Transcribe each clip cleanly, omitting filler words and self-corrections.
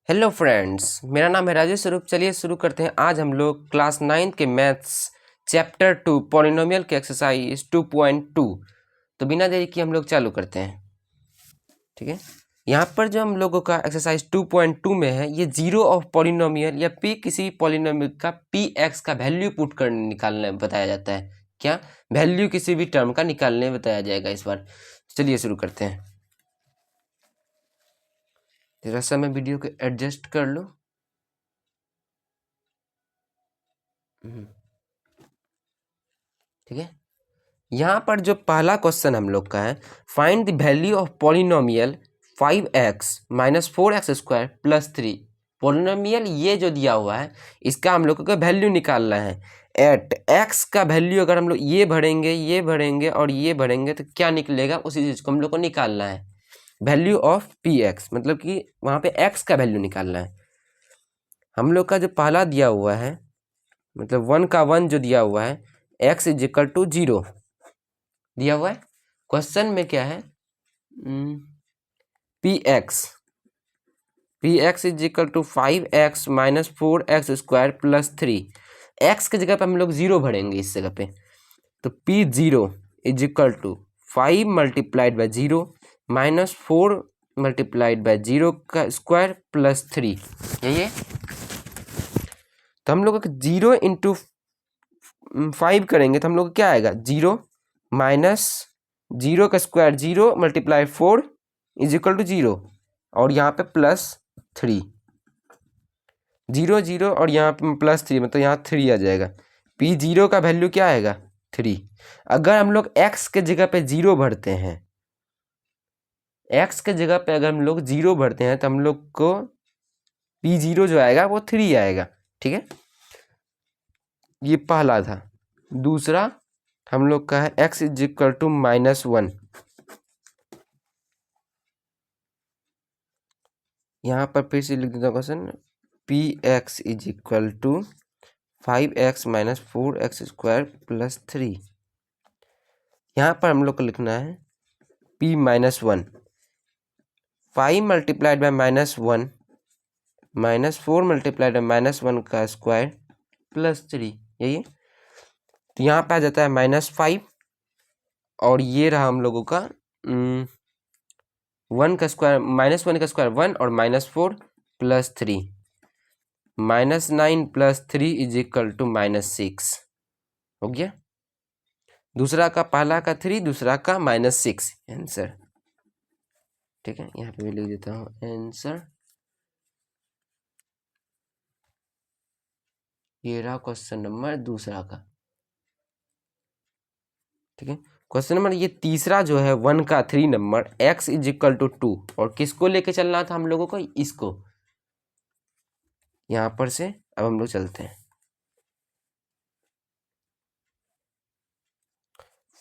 Hello friends, मेरा नाम है राजेश स्वरूप। चलिए शुरू करते हैं। आज हम लोग क्लास 9 के मैथ्स चैप्टर 2 पॉलिनोमियल के एक्सरसाइज 2.2। तो बिना देरी के हम लोग चालू करते हैं। ठीक है, यहाँ पर जो हम लोगों का एक्सरसाइज 2.2 में है, ये जीरो ऑफ पॉलिनोमियल या पी किसी पॉलिनोमियल का पी एक्स का वैल्यू पुट कर निकालने बताया जाता है। क्या वैल्यू किसी भी टर्म का निकालने बताया जाएगा इस बार। चलिए शुरू करते हैं। जरा सा मैं वीडियो को एडजस्ट कर लूँ। ठीक है, यहाँ पर जो पहला क्वेश्चन हम लोग का है, find the value of polynomial 5x minus 4x square plus 3। Polynomial ये जो दिया हुआ है, इसका हम लोग को वैल्यू निकालना है। एट x का वैल्यू अगर हम लोग ये भरेंगे और ये भरेंगे तो क्या निकलेगा, उसी चीज़ को हम लोग को निकालना है। वैल्यू ऑफ px मतलब कि वहाँ पे x का वैल्यू निकालना है। हम लोग का जो पहला दिया हुआ है, मतलब 1 का 1 जो दिया हुआ है, x इज इक्वल टू 0 दिया हुआ है। क्वेश्चन में क्या है, P X is equal to 5x minus 4x square plus 3। X के जगह पे हम लोग 0 भरेंगे इस जगह पे, तो P0 is equal to 5 multiplied by 0 minus 4 multiplied by 0 का स्क्वायर प्लस 3। यही है। तो हम लोग 0 इंटू 5 करेंगे तो हम लोग क्या आएगा, 0 माइनस 0 का square 0 multiply 4 is equal to 0 और यहाँ पे प्लस 3। 0 0 और यहाँ पे प्लस 3, मतलब यहाँ 3 आ जाएगा। P0 का वैल्यू क्या आएगा, 3। अगर हम लोग x के जगह पे 0 भरते हैं, x के जगह पे अगर हम लोग 0 भरते हैं तो हम लोग को P0 जो आएगा वो 3 आएगा। ठीक है, ये पहला था। दूसरा हम लोग का है x इज इक्वल टू -1। यहाँ पर फिर से लिख देता हूँ question, P X is equal to 5x minus 4x square plus 3। यहाँ पर हम लोग को लिखना है p-1, 5 multiplied by -1 minus 4 multiplied by -1 का स्क्वायर प्लस 3। यही है। तो यहाँ पे आ जाता है -5 और ये रहा हम लोगों का 1 का स्क्वायर, -1 का स्क्वायर 1 और -4 plus 3, -9 plus 3 is equal to -6 हो गया। दूसरा का पहला का 3, दूसरा का -6 आंसर। ठीक है, यहाँ पे भी लिख देता हूँ आंसर। ये रहा क्वेश्चन नंबर दूसरा का। ठीक है, क्वेश्चन नंबर ये तीसरा जो है 1 का 3 number, x is equal to 2, और किसको लेके चलना था हम लोगों को, इसको। यहाँ पर से अब हम लोग चलते हैं।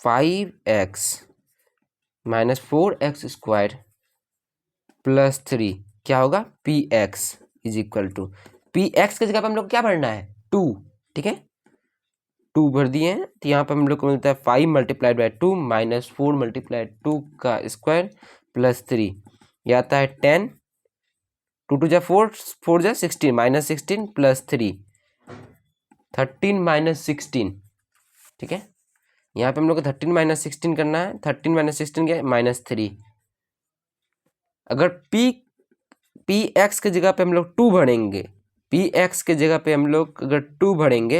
5x minus 4x square plus 3 क्या होगा, P X is equal to, P X की जगह पर हम लोग क्या भरना है, 2। ठीक है, 2 भर दिए हैं। तो यहाँ पर हम लोग को मिलता है 5 मल्टीप्लाइड बाई 2 माइनस 4 मल्टीप्लाइड 2 का स्क्वायर प्लस 3। यह आता है 10, 2 2 जा 4, 4 जा 16, माइनस 16 प्लस 3, 13 माइनस 16। ठीक है, यहाँ पे हम लोग को 13 माइनस 16 करना है। 13 माइनस 16 क्या है, -3। अगर पी एक्स के जगह पे हम लोग 2 भरेंगे, पी एक्स के जगह पे हम लोग अगर 2 भरेंगे,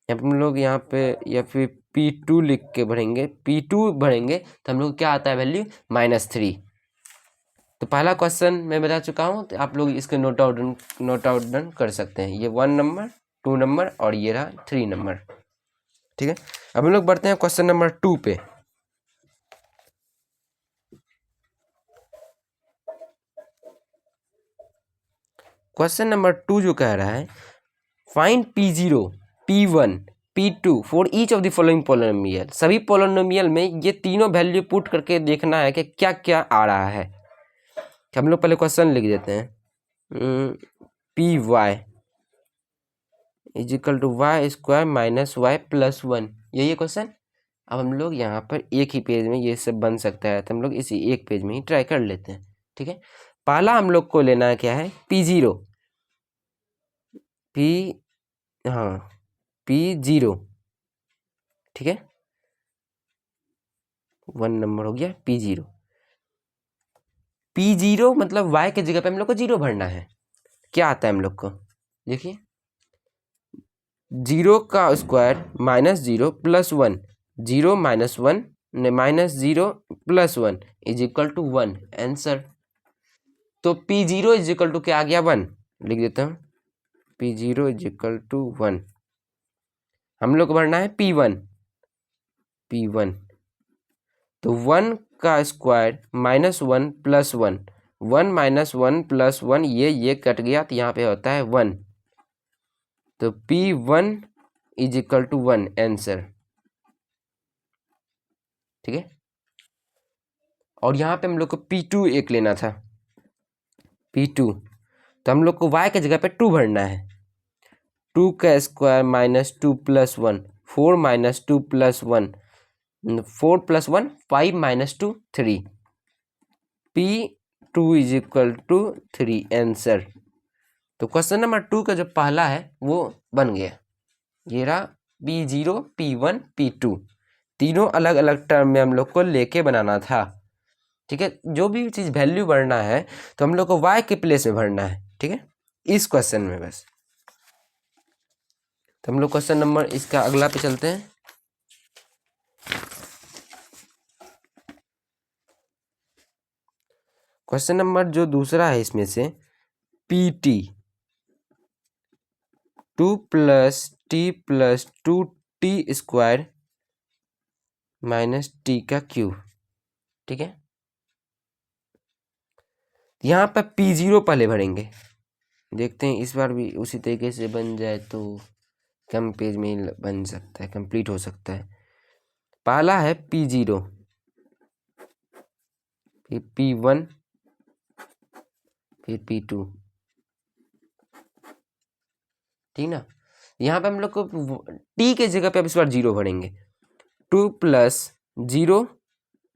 हम लोग यहाँ पे या फिर P2 लिख के भरेंगे, P2 भरेंगे तो हम लोग क्या आता है वैल्यू, -3। तो पहला क्वेश्चन मैं बता चुका हूँ, तो आप लोग इसके नोट आउट डन कर सकते हैं। ये 1 नंबर, 2 नंबर और ये रहा 3 नंबर। ठीक है, अब हम लोग बढ़ते हैं क्वेश्चन नंबर 2 पे। क्वेश्चन नंबर 2 जो कह रहा है, find P0, P1, P2 for each of the following polynomial. सभी पॉलिनोमियल में ये तीनों वैल्यू पुट करके देखना है कि क्या क्या आ रहा है। हम लोग पहले क्वेश्चन लिख देते हैं, Py is equal to Y square minus Y plus 1। यही है क्वेश्चन। अब हम लोग यहाँ पर एक ही पेज में ये सब बन सकता है, तो हम लोग इसी एक पेज में ही ट्राई कर लेते हैं। ठीक है, पहला हम लोग को लेना है क्या है, P0, हाँ P0, ठीक है, 1 नंबर हो गया P0। P0 मतलब y के जगह पे हम लोग को 0 भरना है। क्या आता है हम लोग को, देखिए 0 का स्क्वायर -0 + 1, 0 - 1 -0 + 1 = 1 आंसर। तो P0 = क्या आ गया, 1, लिख देता हूँ, P0 = 1। हम लोग को भरना है P1, तो 1 का स्क्वायर -1 + 1, 1 - 1 + 1, ये कट गया तो यहाँ पे होता है 1, तो P1 = 1 आंसर, ठीक है। और यहाँ पे हम लोग को P2 एक लेना था, P2, तो हम लोग को y के जगह पे 2 भरना है। 2 का स्क्वायर -2 + 1, 4 - 2 + 1, 4 + 1 5 - 2 3, P2 = 3 आंसर। तो क्वेश्चन नंबर 2 का जो पहला है वो बन गया। ये रहा P0, P1, P2, तीनों अलग अलग टर्म में हम लोग को लेके बनाना था, ठीक है। जो भी चीज़ वैल्यू भरना है तो हम लोग को y के प्लेस में भरना है, ठीक है, इस क्वेश्चन में बस। तो हम लोग क्वेश्चन नंबर इसका अगला पे चलते हैं। क्वेश्चन नंबर जो दूसरा है इसमें से, PT 2 + t + 2t² - t का क्यूब, ठीक है। यहाँ पर P0 पहले भरेंगे, देखते हैं इस बार भी उसी तरीके से बन जाए तो कम पेज में ही बन सकता है, कंप्लीट हो सकता है। पहला है P0, फिर P1, फिर P2, ठीक ना। यहाँ पे हम लोग को t के जगह पे अब इस बार 0 भरेंगे, 2 + 0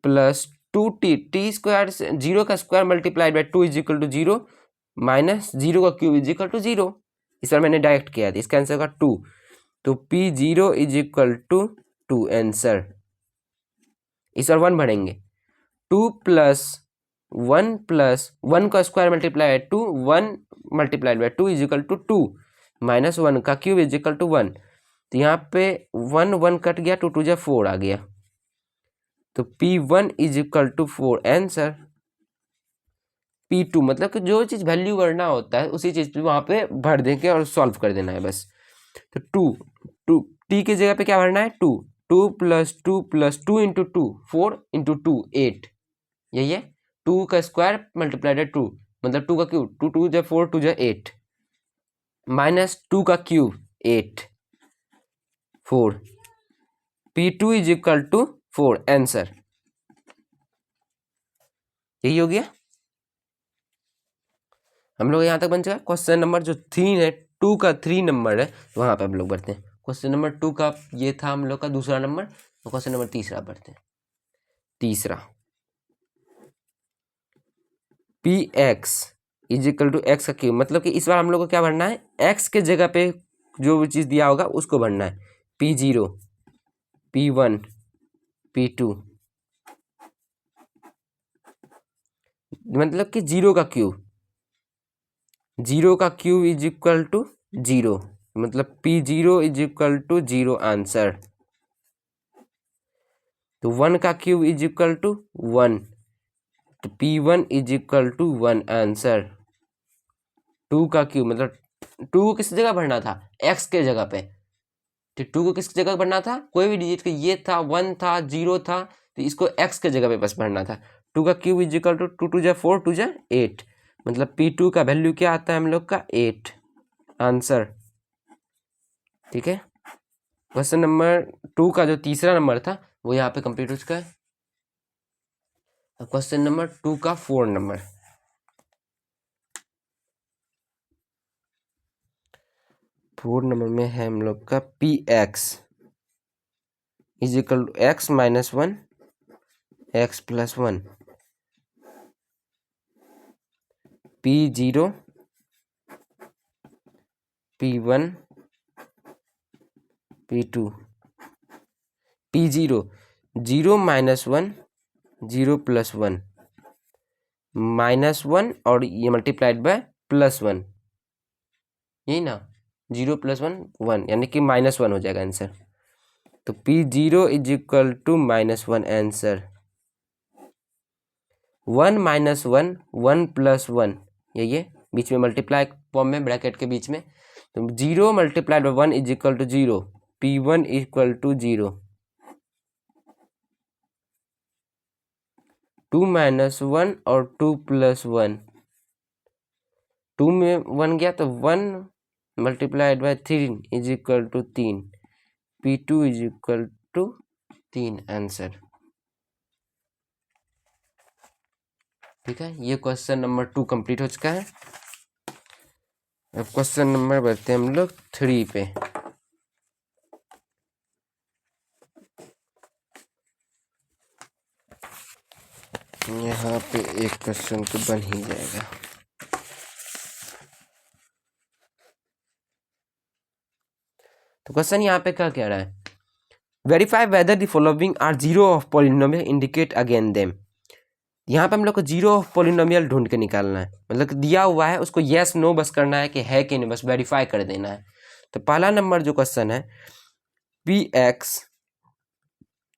+ 2t, t² 0 का स्क्वायर × 2 = 0 - 0 का क्यूब = 0। इस बार मैंने डायरेक्ट किया था, इसका आंसर का 2, तो P0 = 2 आंसर। इस बार 1 भरेंगे, 2 + 1 + 1 का स्क्वायर × 2, 1 × 2 = 2 - 1 का क्यूब = 1, तो यहाँ पे 1 1 कट गया, 2 2 4 आ गया, तो P1 = 4 आंसर। P2 मतलब कि जो चीज़ वैल्यू करना होता है उसी चीज़ पे वहाँ पे भर देंगे और सॉल्व कर देना है बस। तो 2 t के जगह पे क्या भरना है, 2 2 + 2 + 2 × 2 4 × 2 8, यही है। 2 का स्क्वायर × 2 मतलब 2 का क्यूब, 2 2 4 2 8 -2 का क्यूब 8 4, P2 = 4 आंसर, यही हो गया। हम लोग यहाँ तक बन चुका। क्वेश्चन नंबर जो 3 है, 2 का 3 नंबर है, वहाँ पे हम लोग बढ़ते हैं। क्वेश्चन नंबर 2 का ये था हम लोग का दूसरा नंबर, तो क्वेश्चन नंबर तीसरा बढ़ते हैं। तीसरा Px = x का क्यूब, मतलब कि इस बार हम लोग को क्या भरना है, x के जगह पे जो भी चीज़ दिया होगा उसको भरना है। P0, P1, P2, मतलब कि 0 का क्यूब, 0 का क्यूब = 0, मतलब P0 = 0 आंसर। तो 1 का क्यूब = 1, तो P1 = 1 आंसर। 2 का क्यूब मतलब 2 को किस जगह भरना था, x के जगह पे, तो 2 को किस जगह भरना था, कोई भी डिजिट का, ये था 1 था 0 था, तो इसको x के जगह पे बस भरना था। 2 का क्यूब = 2 2 4 2 8, मतलब P2 का वैल्यू क्या आता है हम लोग का 8 आंसर, ठीक है। क्वेश्चन नंबर 2 का जो तीसरा नंबर था वो यहाँ पे कंप्लीट हो चुका है। क्वेश्चन नंबर 2 का 4 नंबर, 4 नंबर में है हम लोग का Px = x - 1 x + 1, P0 P1 P2 P0 0 -1 0 +1 -1 और ये मल्टीप्लाइड बाय +1, यही ना, 0 +1 1 यानी कि -1 हो जाएगा आंसर। तो P0 is equal to -1 answer. 1 -1 1 +1 ये बीच में मल्टीप्लाई फॉर्म में ब्रैकेट के बीच में, तो 0 multiplied by 1 is equal to 0, P1 equal to 0, 2 -1 और 2 +1, 2 में 1 गया तो 1 multiplied by 3 is equal to 3, P2 is equal to 3 answer. ठीक है, ये क्वेश्चन नंबर 2 कंप्लीट हो चुका है। अब क्वेश्चन नंबर बढ़ते हैं हम लोग 3 पे। यहाँ पे एक क्वेश्चन तो बन ही जाएगा। तो क्वेश्चन यहाँ पे क्या कह रहा है, verify whether the following are zero of polynomial indicate again them. यहाँ पे हम लोग को जीरो ऑफ पॉलिनोमियल ढूंढ के निकालना है, मतलब दिया हुआ है उसको येस नो बस करना है कि है कि नहीं, बस वेरीफाई कर देना है। तो पहला नंबर जो क्वेश्चन है, पी एक्स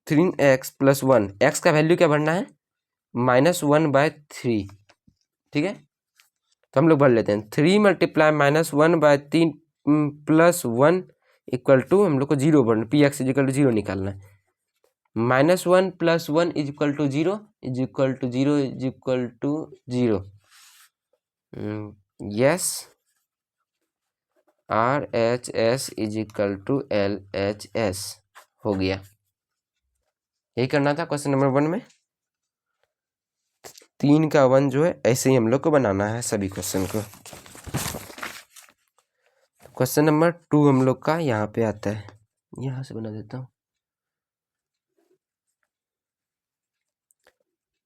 3x + 1, एक्स का वैल्यू क्या भरना है, -1/3। ठीक है, तो हम लोग भर लेते हैं 3 × -1/3 +1 इक्वल टू, हम लोग को 0 भरना, P X is equal to 0 निकालना है। -1 + 1 is equal to 0 is equal to 0 is equal to 0। Yes, RHS is equal to LHS हो गया। यही करना था क्वेश्चन नंबर 1 में। 3 का 1 जो है ऐसे ही हम लोग को बनाना है सभी क्वेश्चन को। क्वेश्चन नंबर 2 हम लोग का यहाँ पे आता है, यहाँ से बना देता हूँ।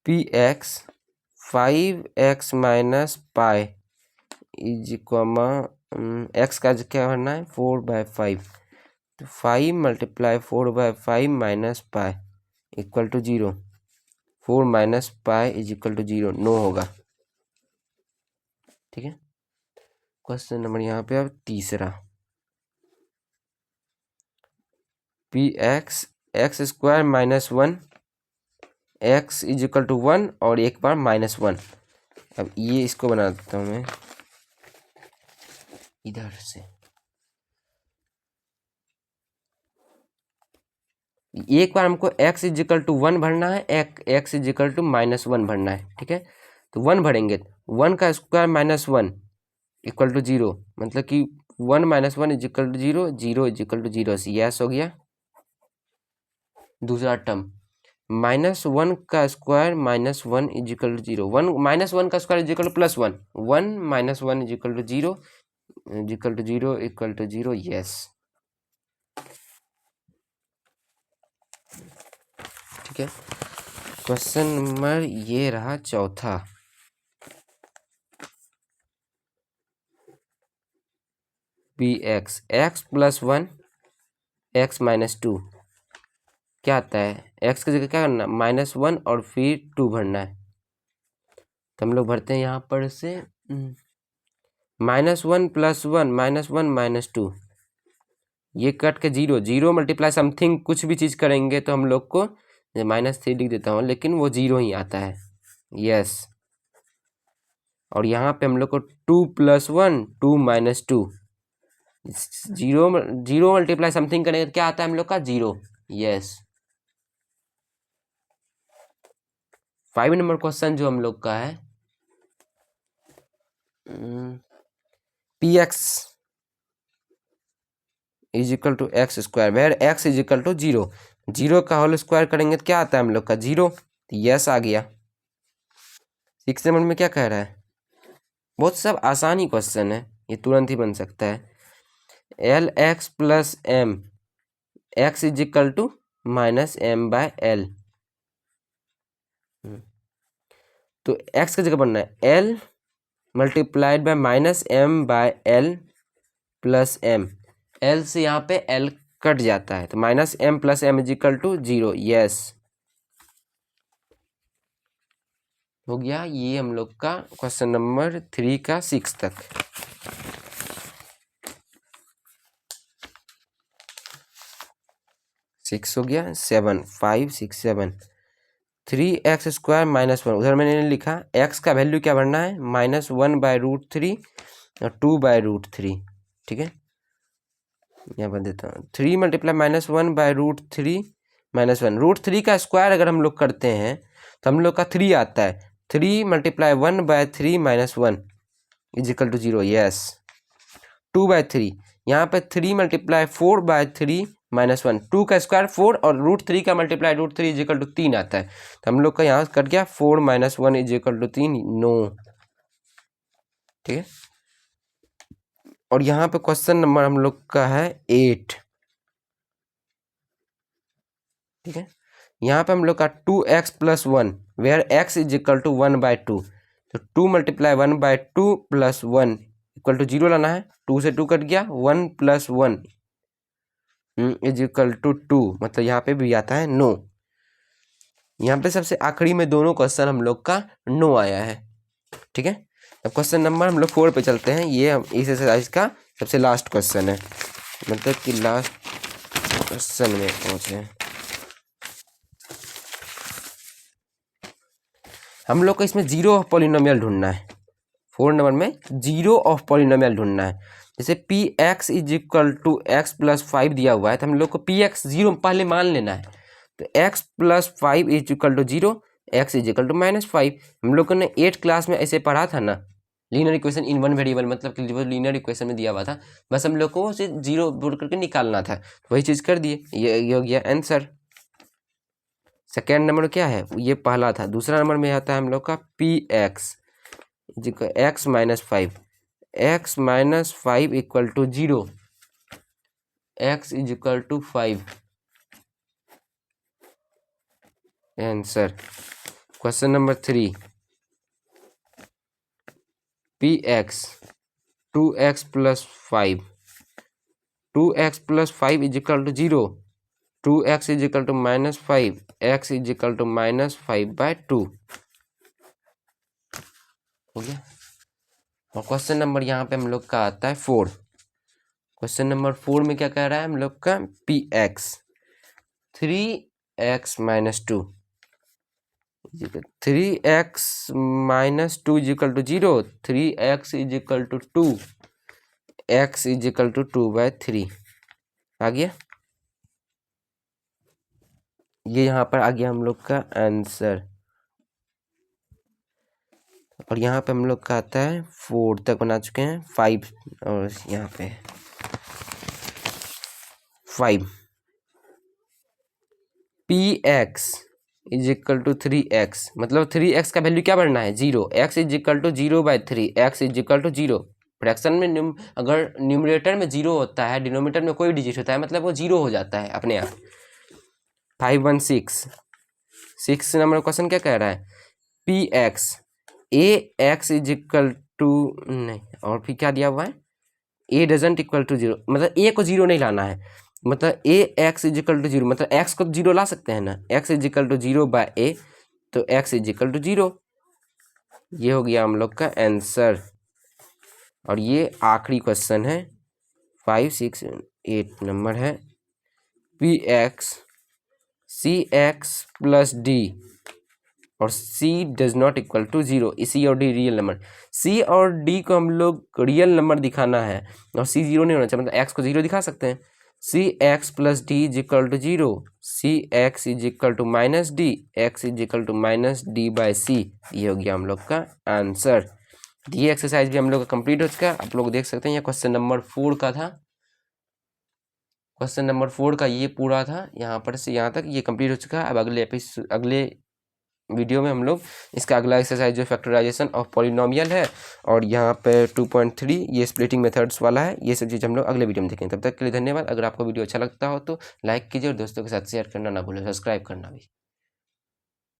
Px 5x - pi is comma x का क्या भरना है 4/5, तो 5 × 4/5 - pi equal to 0, 4 - pi is equal to 0, no होगा। ठीक है, क्वेश्चन नंबर यहाँ पे अब तीसरा, Px x² - 1 x is equal to 1 और एक बार -1। अब ये इसको बना देता हूँ मैं इधर से, एक बार हमको x इज इक्वल टू 1 भरना है, x इज इक्वल टू -1 भरना है। ठीक है, तो 1 भरेंगे, 1 का स्क्वायर -1 इक्वल टू 0, मतलब कि 1 - 1 is equal to 0, 0 is equal to 0, yes हो गया। दूसरा टर्म -1 का स्क्वायर -1 इज इक्वल टू 0, 1 -1 का square is equal to +1, 1 - 1 is equal to 0 is equal to 0 equal to 0, yes. ठीक है, क्वेश्चन नंबर ये रहा चौथा, Px x + 1 x - 2 क्या आता है, x की जगह क्या करना, -1 और फिर 2 भरना है। तो हम लोग भरते हैं यहाँ पर से -1 + 1 -1 - 2, ये कट के 0 0 मल्टीप्लाई समथिंग कुछ भी चीज़ करेंगे तो हम लोग को -3 लिख देता हूँ, लेकिन वो 0 ही आता है, यस। और यहाँ पे हम लोग को 2 + 1 2 - 2, 0 मल्टीप्लाई समथिंग करेंगे तो क्या आता है हम लोग का 0, यस। 5 नंबर क्वेश्चन जो हम लोग का है, Px is equal to x², where x is equal to 0, 0 का होल स्क्वायर करेंगे तो क्या आता है हम लोग का 0, यस आ गया। 6 नंबर में क्या कह रहा है, बहुत सब आसानी क्वेश्चन है, ये तुरंत ही बन सकता है। LX + M x is equal to -M/L, तो x की जगह बनना है L multiplied by minus M by L plus M. L से यहाँ पे एल कट जाता है तो minus M plus M is equal to 0। Yes, हो गया ये हम लोग का क्वेश्चन नंबर 3 का 6 तक। सिक्स हो गया, 7 5 6 7। 3x² माइनस 1, उधर मैंने लिखा x का वैल्यू क्या भरना है, -1/√3 और 2/√3। ठीक है, यहाँ पर देता हूँ 3 × -1/√3 -1। √3 का स्क्वायर अगर हम लोग करते हैं तो हम लोग का 3 आता है। 3 × 1/3 - 1 इज इक्वल टू 0। यस, 2/3। यहाँ पे 3 × 4/3 - 1, 2 का स्क्वायर 4 और √3 का मल्टीप्लाई √3 इज इक्वल टू 3 आता है। तो हम लोग का यहाँ कट गया 4 - 1 इज इक्वल टू 3। नो, ठीक है। और यहाँ पे क्वेश्चन नंबर हम लोग का है 8। ठीक है, यहाँ पे हम लोग का 2x + 1 where x is equal to 1/2। तो 2 × 1/2 + 1 इक्वल टू 0 लाना है। 2 से 2 कट गया, 1 + 1 इज इक्वल टू 2, मतलब यहाँ पे भी आता है नो। यहाँ पे सबसे आखिरी में दोनों क्वेश्चन हम लोग का नो आया है। ठीक है, अब क्वेश्चन नंबर हम लोग 4 पे चलते हैं। ये हम इस एक्सरसाइज का सबसे लास्ट क्वेश्चन है, मतलब कि लास्ट क्वेश्चन में पहुँचे हैं हम लोग को। इसमें जीरो ऑफ पॉलिनोमियल ढूंढना है। 4 नंबर में जीरो ऑफ पॉलिनोमियल ढूंढना है। जैसे px is equal to x + 5 दिया हुआ है तो हम लोग को px 0 पहले मान लेना है। तो x + 5 is equal to 0, x is equal to -5। हम लोगों ने 8 क्लास में ऐसे पढ़ा था ना, linear equation in one variable, मतलब कि लीनियर इक्वेशन में दिया हुआ था, बस हम लोग को उसे 0 बोल करके निकालना था। वही चीज़ कर दिए, ये हो गया आंसर। सेकेंड नंबर क्या है, ये पहला था। दूसरा नंबर में आता है हम लोग का px x - 5, x - 5 equal to 0, x is equal to 5 answer. Question number 3 px 2x + 5, 2x + 5 is equal to 0, 2x is equal to -5, x is equal to -5/2 हो गया। और क्वेश्चन नंबर यहाँ पे हम लोग का आता है 4। क्वेश्चन नंबर 4 में क्या कह रहा है हम लोग का, px 3x - 2, 3x - 2 is equal to 0, 3x is equal to 2, x is equal to 2/3 आ गया। ये यहाँ पर आ गया हम लोग का आंसर। और यहाँ पे हम लोग का आता है 4 तक बना चुके हैं, 5 और यहाँ पे 5। px is equal to 3x, मतलब 3x का वैल्यू क्या बढ़ना है, 0, x is equal to 0/3, x is equal to 0। Fraction में अगर न्यूमरेटर में 0 होता है, डिनोमिनेटर में कोई डिजिट होता है, मतलब वो 0 हो जाता है अपने आप। 5 1 6। 6 नंबर क्वेश्चन क्या कह रहा है, px ax is equal to, नहीं और फिर क्या दिया हुआ है, a डजंट इक्वल टू 0, मतलब a को 0 नहीं लाना है, मतलब ax इज इक्वल टू 0, मतलब x को 0 ला सकते हैं ना, x is equal to 0/a, तो x इज इक्वल टू 0। ये हो गया हम लोग का आंसर। और ये आखिरी क्वेश्चन है, 5 6 8 नंबर है, px cx + d और c does not equal to 0, c और d रियल नंबर। c और d को हम लोग रियल नंबर दिखाना है और c 0 नहीं होना चाहिए, मतलब x को 0 दिखा सकते हैं। cx + d is equal to 0, cx is equal to -d, x is equal to -d/c। ये हो गया हम लोग का आंसर। ये एक्सरसाइज भी हम लोग का कंप्लीट हो चुका है, आप लोग देख सकते हैं। ये क्वेश्चन नंबर 4 का था, क्वेश्चन नंबर 4 का ये पूरा था, यहाँ पर से यहाँ तक ये कंप्लीट हो चुका है। अब अगले वीडियो में हम लोग इसका अगला एक्सरसाइज जो फैक्टराइजेशन ऑफ पॉलिनोमियल है, और यहाँ पे 2.3 ये स्प्लिटिंग मेथड्स वाला है, ये सब चीज़ हम लोग अगले वीडियो में देखेंगे। तब तक के लिए धन्यवाद। अगर आपको वीडियो अच्छा लगता हो तो लाइक कीजिए और दोस्तों के साथ शेयर करना ना भूलें, सब्सक्राइब करना भी।